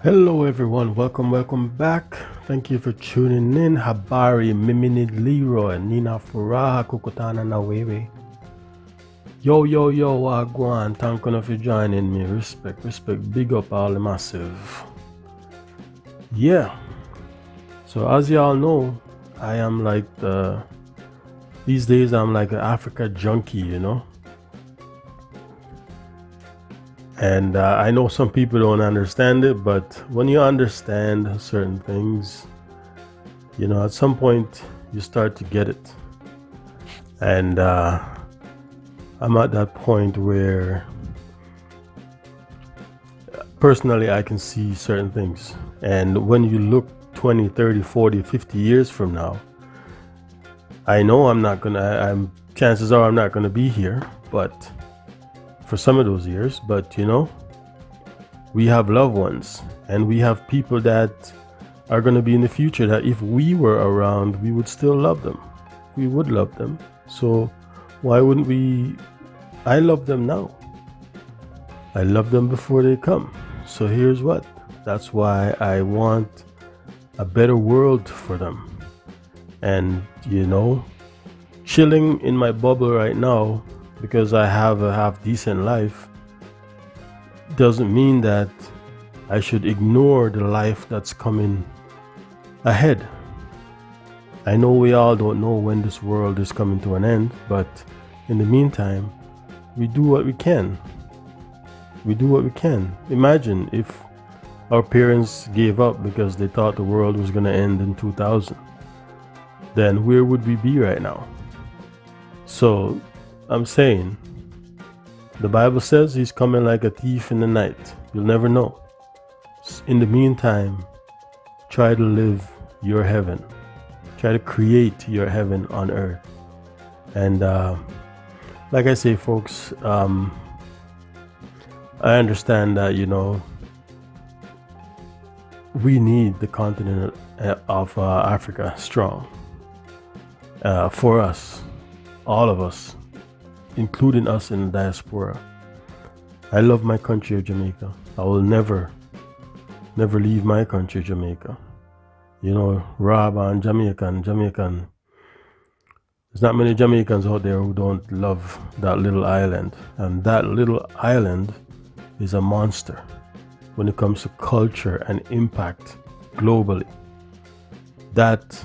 Hello everyone, welcome back. Thank you for tuning in. Habari, Mimini Leroy, Nina Furaha, Kukutana na wewe. Yo, Wagwan, thank you for joining me. Respect, big up all the massive. Yeah, so as y'all know, I am like these days I'm like an Africa junkie, you know. And I know some people don't understand it, but when you understand certain things, you know, at some point you start to get it. And I'm at that point where personally I can see certain things. And when you look 20, 30, 40, 50 years from now, I know chances are I'm not gonna be here, but for some of those years, but you know, we have loved ones and we have people that are going to be in the future that if we were around, we would still love them. We would love them. So why wouldn't we? I love them now. I love them before they come. So here's what. That's why I want a better world for them. And you know, chilling in my bubble right now because I have a half decent life doesn't mean that I should ignore the life that's coming ahead. I know we all don't know when this world is coming to an end, but in the meantime, we do what we can. We do what we can. Imagine if our parents gave up because they thought the world was going to end in 2000. Then where would we be right now? So I'm saying, the Bible says he's coming like a thief in the night. You'll never know. In the meantime, try to live your heaven. Try to create your heaven on earth. And like I say, folks, I understand that, you know, we need the continent of Africa strong. For us, all of us, including us in the diaspora. I love my country of Jamaica. I will never leave my country, Jamaica. You know, Rob and Jamaican. There's not many Jamaicans out there who don't love that little island. And that little island is a monster when it comes to culture and impact globally. That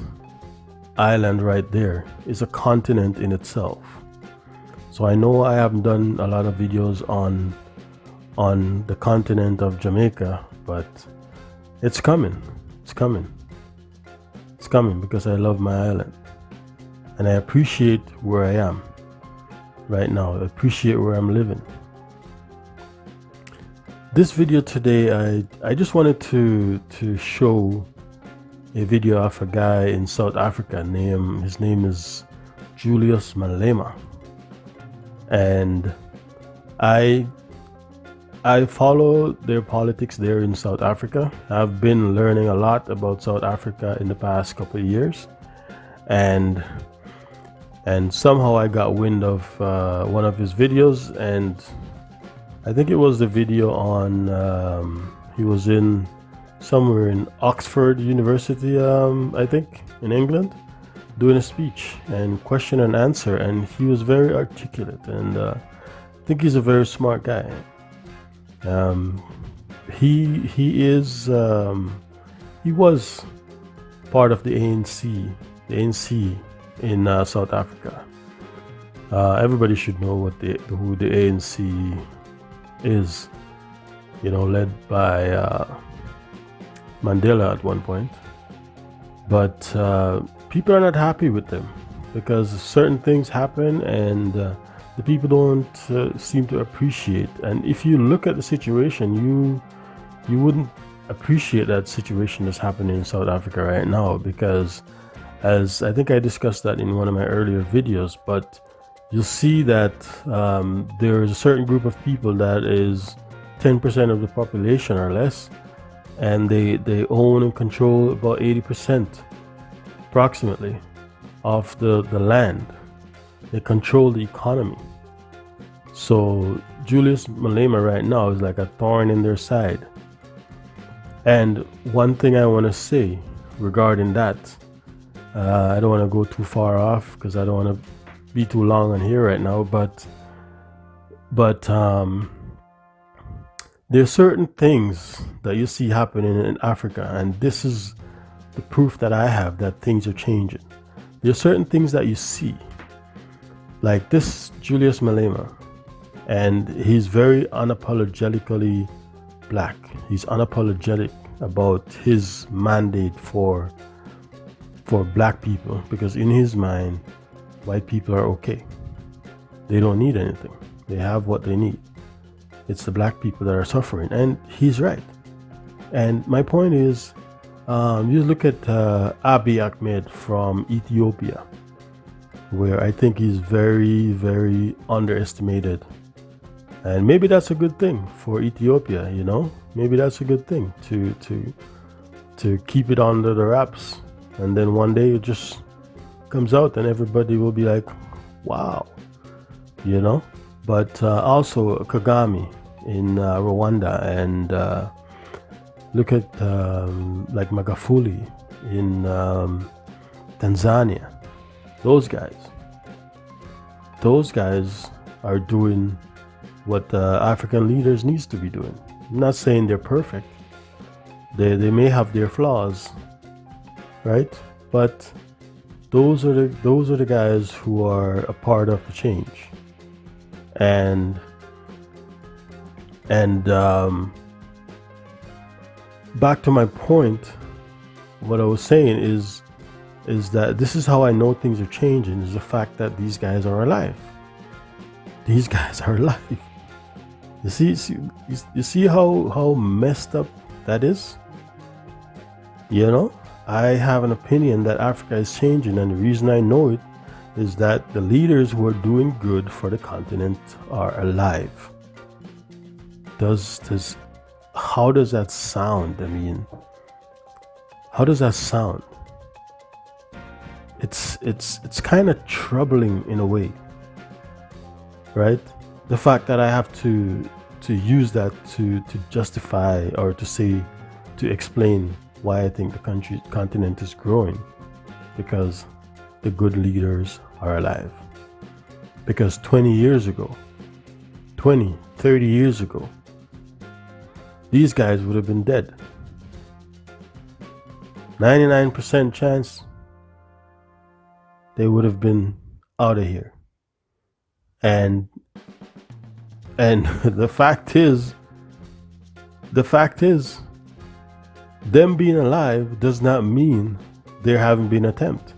island right there is a continent in itself. So I know I haven't done a lot of videos on the continent of Jamaica, but it's coming. It's coming because I love my island. And I appreciate where I am right now. I appreciate where I'm living. This video today, I just wanted to show a video of a guy in South Africa. His name is Julius Malema. And I follow their politics there in South Africa. I've been learning a lot about South Africa in the past couple of years, and somehow I got wind of one of his videos, and I think it was the video on he was in somewhere in Oxford University, I think in England, doing a speech and question and answer, and he was very articulate, and I think he's a very smart guy. He was part of the ANC in South Africa. Everybody should know who the ANC is. You know, led by Mandela at one point, but people are not happy with them because certain things happen, and the people don't seem to appreciate. And if you look at the situation, you wouldn't appreciate that situation that's happening in South Africa right now, because as I think I discussed that in one of my earlier videos, but you'll see that there is a certain group of people that is 10% of the population or less, and they own and control about 80% approximately of the land. They control the economy. So Julius Malema right now is like a thorn in their side. And one thing I want to say regarding that, I don't want to go too far off because I don't want to be too long on here right now, but there are certain things that you see happening in Africa, and this is the proof that I have that things are changing. There are certain things that you see, like this Julius Malema, and he's very unapologetically black. He's unapologetic about his mandate for black people, because in his mind, white people are okay. They don't need anything. They have what they need. It's the black people that are suffering, and he's right. And my point is, you look at Abiy Ahmed from Ethiopia, where I think he's very, very underestimated. And maybe that's a good thing for Ethiopia, you know? Maybe that's a good thing to keep it under the wraps. And then one day it just comes out and everybody will be like, wow, you know? But also Kagame in Rwanda, and look at like Magufuli in Tanzania. Those guys are doing what African leaders needs to be doing. I'm not saying they're perfect. They may have their flaws, right? But those are the guys who are a part of the change. And back to my point, what I was saying is that this is how I know things are changing, is the fact that these guys are alive. These guys are alive. You see how messed up that is? You know, I have an opinion that Africa is changing, and the reason I know it is that the leaders who are doing good for the continent are alive. How does that sound? I mean, how does that sound? It's kind of troubling in a way, right? The fact that I have to use that to justify or to explain why I think the continent is growing, because the good leaders are alive. Because 20 years ago, 20, 30 years ago, these guys would have been dead. 99% chance they would have been out of here. And the fact is, them being alive does not mean there haven't been attempt.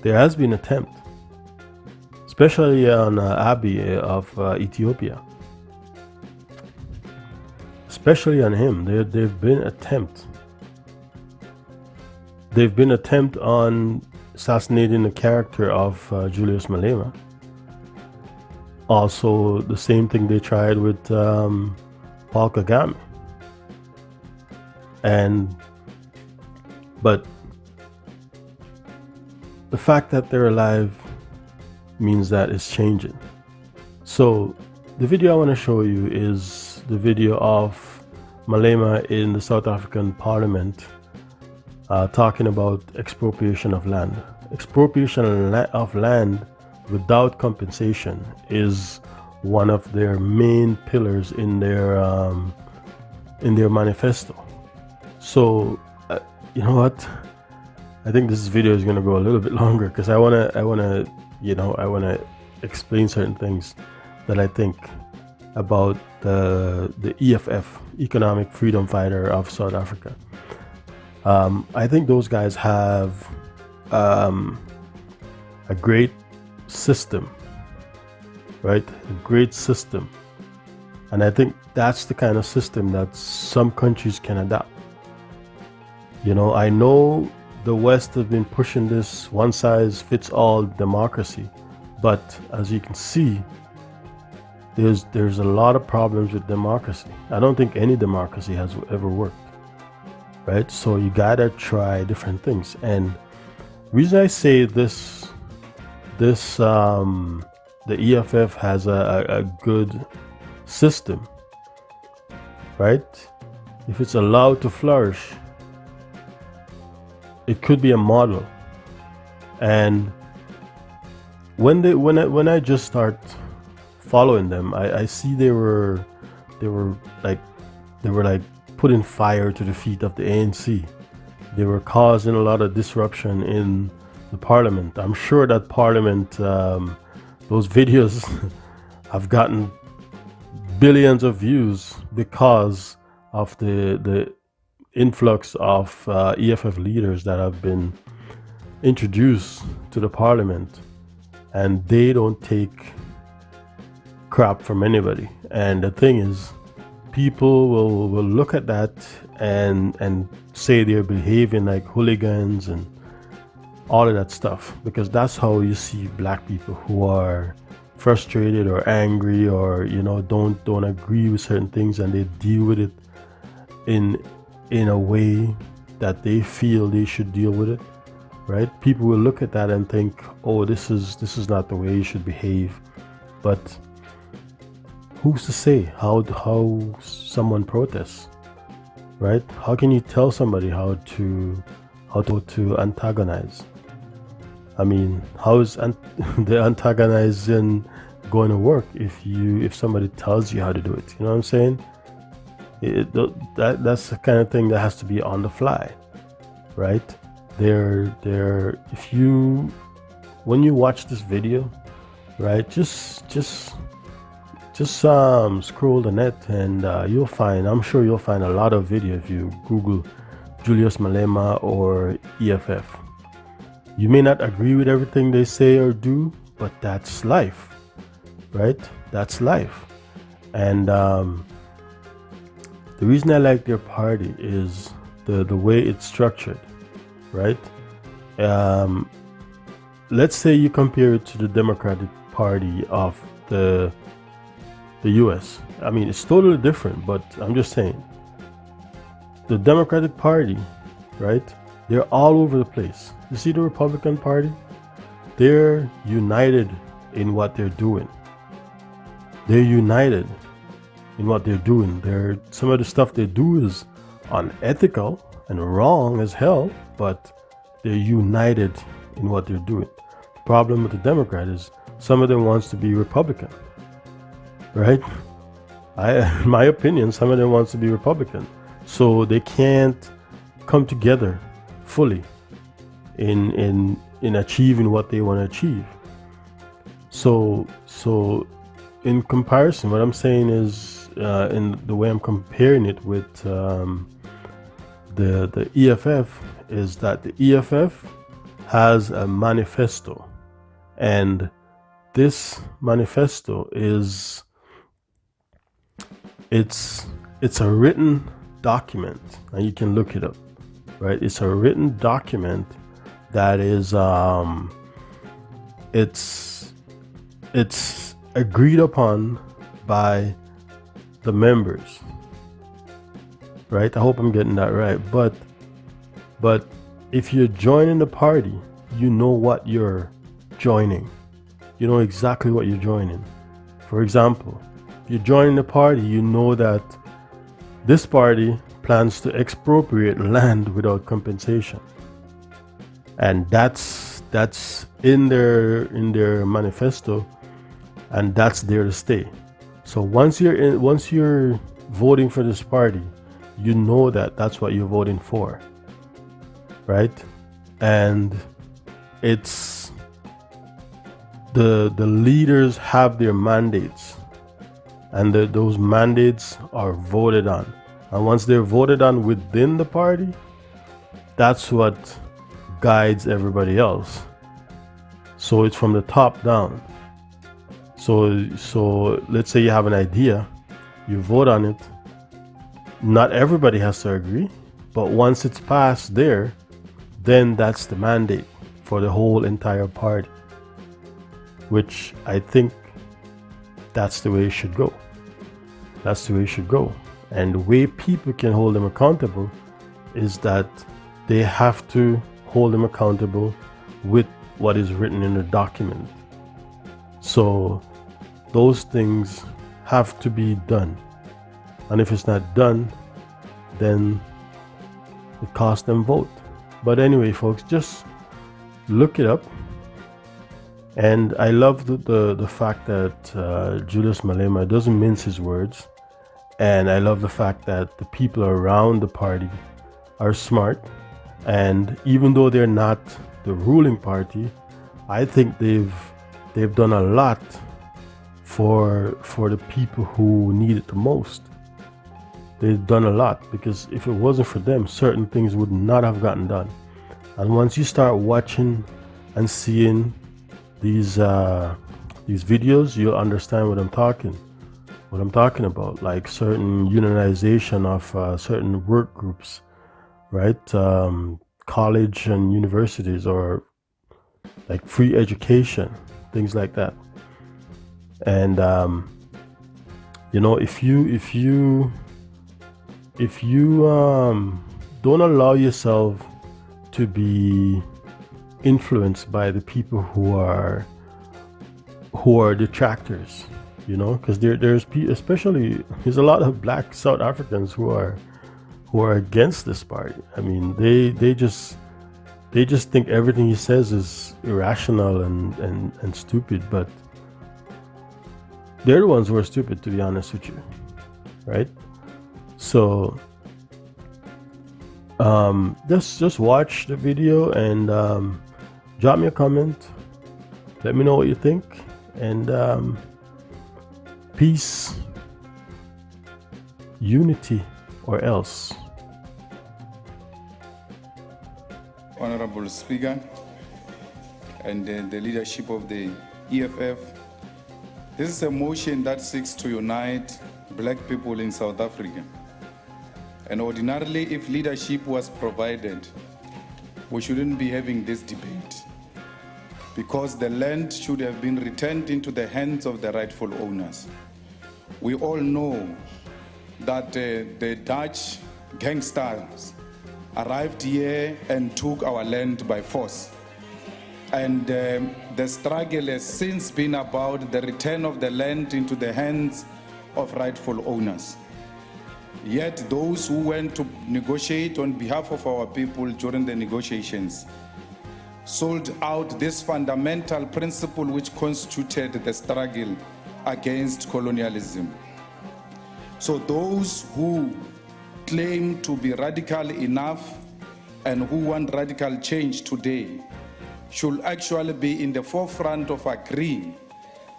There has been attempt, especially on Abiy of Ethiopia. Especially on him, there've been attempt. They've been attempt on assassinating the character of Julius Malema. Also, the same thing they tried with Paul Kagame. But the fact that they're alive means that it's changing. So the video I want to show you is the video of Malema in the South African Parliament talking about expropriation of land. Expropriation of land without compensation is one of their main pillars in their manifesto. So you know what? I think this video is going to go a little bit longer because I want to explain certain things that I think about the EFF, Economic Freedom Fighter of South Africa. I think those guys have a great system, right? A great system. And I think that's the kind of system that some countries can adopt. You know, I know the West has been pushing this one-size-fits-all democracy, but as you can see, there's a lot of problems with democracy. I don't think any democracy has ever worked, right? So you gotta try different things. And the reason I say this the EFF has a good system, right? if it's allowed to flourish, it could be a model. And when I just start following them, I see they were like putting fire to the feet of the ANC. They were causing a lot of disruption in the parliament. I'm sure that parliament, those videos have gotten billions of views because of the influx of EFF leaders that have been introduced to the parliament, and they don't take crap from anybody. And the thing is, people will look at that and say they're behaving like hooligans and all of that stuff, because that's how you see black people who are frustrated or angry or don't agree with certain things, and they deal with it in a way that they feel they should deal with it, right? People will look at that and think, oh, this is not the way you should behave. But who's to say how someone protests, right? How can you tell somebody how to antagonize? I mean, how is the antagonizing going to work if somebody tells you how to do it? You know what I'm saying? That's the kind of thing that has to be on the fly, right? When you watch this video, right, just scroll the net and I'm sure you'll find a lot of video if you Google Julius Malema or EFF. You may not agree with everything they say or do, but that's life, right? That's life. And the reason I like their party is the way it's structured, right? Let's say you compare it to the Democratic Party of the US. I mean, it's totally different, but I'm just saying. The Democratic Party, right? They're all over the place. You see the Republican Party? They're united in what they're doing. They're united in what they're doing. Some of the stuff they do is unethical and wrong as hell, but they're united in what they're doing. The problem with the Democrat is some of them wants to be Republican, right? In my opinion, some of them wants to be Republican. So they can't come together fully in achieving what they want to achieve. So in comparison, what I'm saying is, in the way I'm comparing it with the EFF, is that the EFF has a manifesto, and this manifesto is it's a written document, and you can look it up, right? It's a written document that is it's agreed upon by the members, right? I hope I'm getting that right. But if you're joining the party, you know what you're joining. You know exactly what you're joining. For example, if you're joining the party, you know that this party plans to expropriate land without compensation, and that's in their manifesto, and that's there to stay. So once you're voting for this party, you know that that's what you're voting for, right? And it's the leaders have their mandates, and those mandates are voted on. And once they're voted on within the party, that's what guides everybody else. So it's from the top down. So let's say you have an idea, you vote on it. Not everybody has to agree, but once it's passed there, then that's the mandate for the whole entire party, which I think that's the way it should go. That's the way it should go. And the way people can hold them accountable is that they have to hold them accountable with what is written in the document. So those things have to be done. And if it's not done, then it cost them vote. But anyway, folks, just look it up. And I love the fact that Julius Malema doesn't mince his words. And I love the fact that the people around the party are smart. And even though they're not the ruling party, I think they've done a lot for the people who need it the most. They've done a lot, because if it wasn't for them, certain things would not have gotten done. And once you start watching and seeing these videos, you'll understand what I'm talking about, like certain unionization of certain work groups, right? College and universities, or like free education, things like that. And if you don't allow yourself to be influenced by the people who are detractors, because there's a lot of black South Africans who are against this party. I mean, they just think everything he says is irrational and stupid, but they're the ones who are stupid, to be honest with you, right? So just watch the video and drop me a comment. Let me know what you think, and peace, unity, or else. Honorable Speaker and the leadership of the EFF, this is a motion that seeks to unite black people in South Africa. And ordinarily, if leadership was provided, we shouldn't be having this debate, because the land should have been returned into the hands of the rightful owners. We all know that the Dutch gangsters arrived here and took our land by force. And the struggle has since been about the return of the land into the hands of rightful owners. Yet those who went to negotiate on behalf of our people during the negotiations sold out this fundamental principle which constituted the struggle against colonialism. So those who claim to be radical enough and who want radical change today should actually be in the forefront of agreeing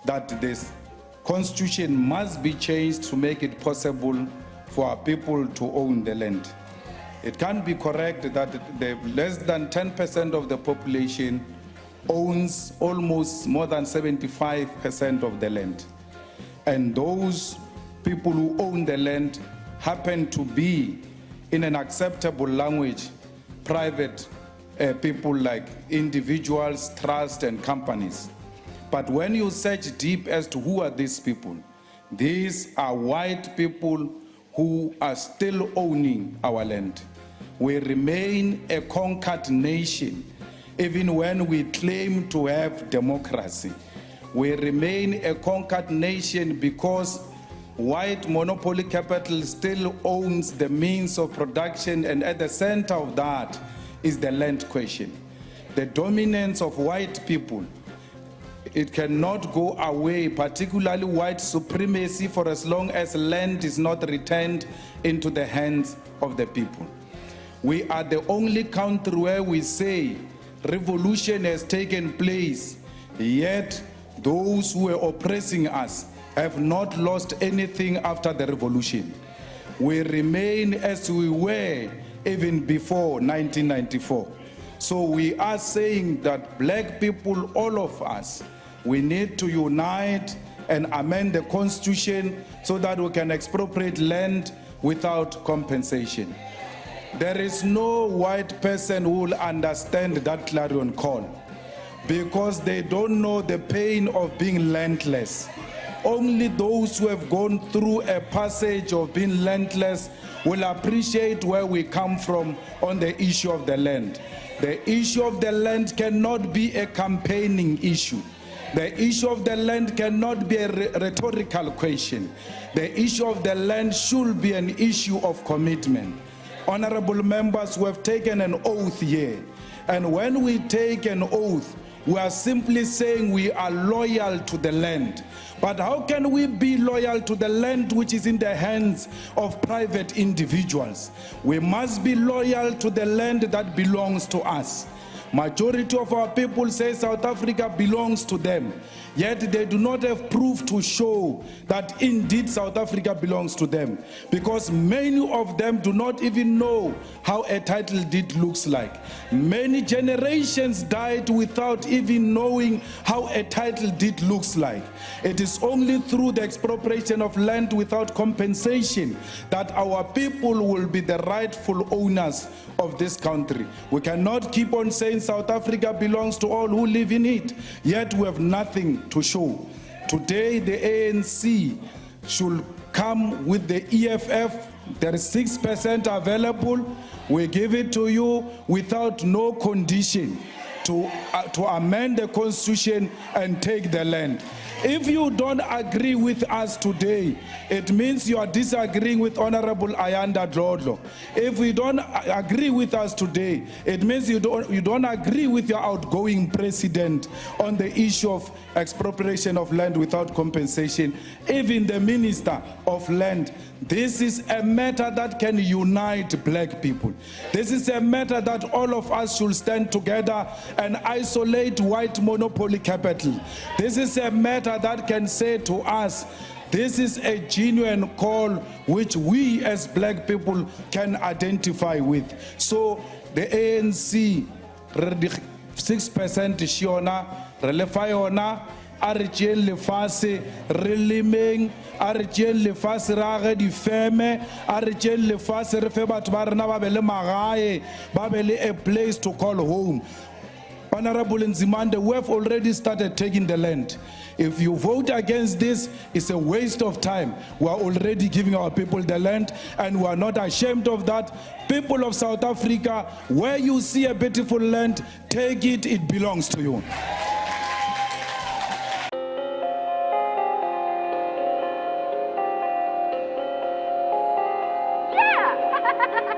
that this constitution must be changed to make it possible for our people to own the land. It can't be correct that the less than 10% of the population owns almost more than 75% of the land. And those people who own the land happen to be, in an acceptable language, private people like individuals, trusts, and companies. But when you search deep as to who are these people, these are white people who are still owning our land. We remain a conquered nation, even when we claim to have democracy. We remain a conquered nation because white monopoly capital still owns the means of production, and at the center of that is the land question. The dominance of white people, it cannot go away, particularly white supremacy, for as long as land is not returned into the hands of the people. We are the only country where we say revolution has taken place, yet those who were oppressing us have not lost anything after the revolution. We remain as we were even before 1994. So we are saying that black people, all of us, we need to unite and amend the constitution so that we can expropriate land without compensation. There is no white person who will understand that clarion call, because they don't know the pain of being landless. Only those who have gone through a passage of being landless will appreciate where we come from on the issue of the land. The issue of the land cannot be a campaigning issue. The issue of the land cannot be a rhetorical question. The issue of the land should be an issue of commitment. Honorable members, we have taken an oath here. And when we take an oath, we are simply saying we are loyal to the land. But how can we be loyal to the land which is in the hands of private individuals? We must be loyal to the land that belongs to us. Majority of our people say South Africa belongs to them, yet they do not have proof to show that indeed South Africa belongs to them, because many of them do not even know how a title deed looks like. Many generations died without even knowing how a title deed looks like. It is only through the expropriation of land without compensation that our people will be the rightful owners of this country. We cannot keep on saying South Africa belongs to all who live in it, yet we have nothing to show. Today the ANC should come with the EFF. There is 6% available. We give it to you without no condition to amend the constitution and take the land. If you don't agree with us today, it means you are disagreeing with Honorable Ayanda Dlodlo. If we don't agree with us today, it means you don't agree with your outgoing president on the issue of expropriation of land without compensation, even the minister of land. This is a matter that can unite black people. This is a matter that all of us should stand together and isolate white monopoly capital. This is a matter that can say to us, this is a genuine call which we as black people can identify with. So the ANC, 6% shiona, relefayona, Arjel le fase relimeng, Arjel le fase rage di feme, Arjel le fase re fe batho ba rena ba be le magae, ba be le a place to call home. Honorable Nzimande, we have already started taking the land. If you vote against this, it's a waste of time. We are already giving our people the land, and we are not ashamed of that. People of South Africa, where you see a beautiful land, take it, it belongs to you. Yeah!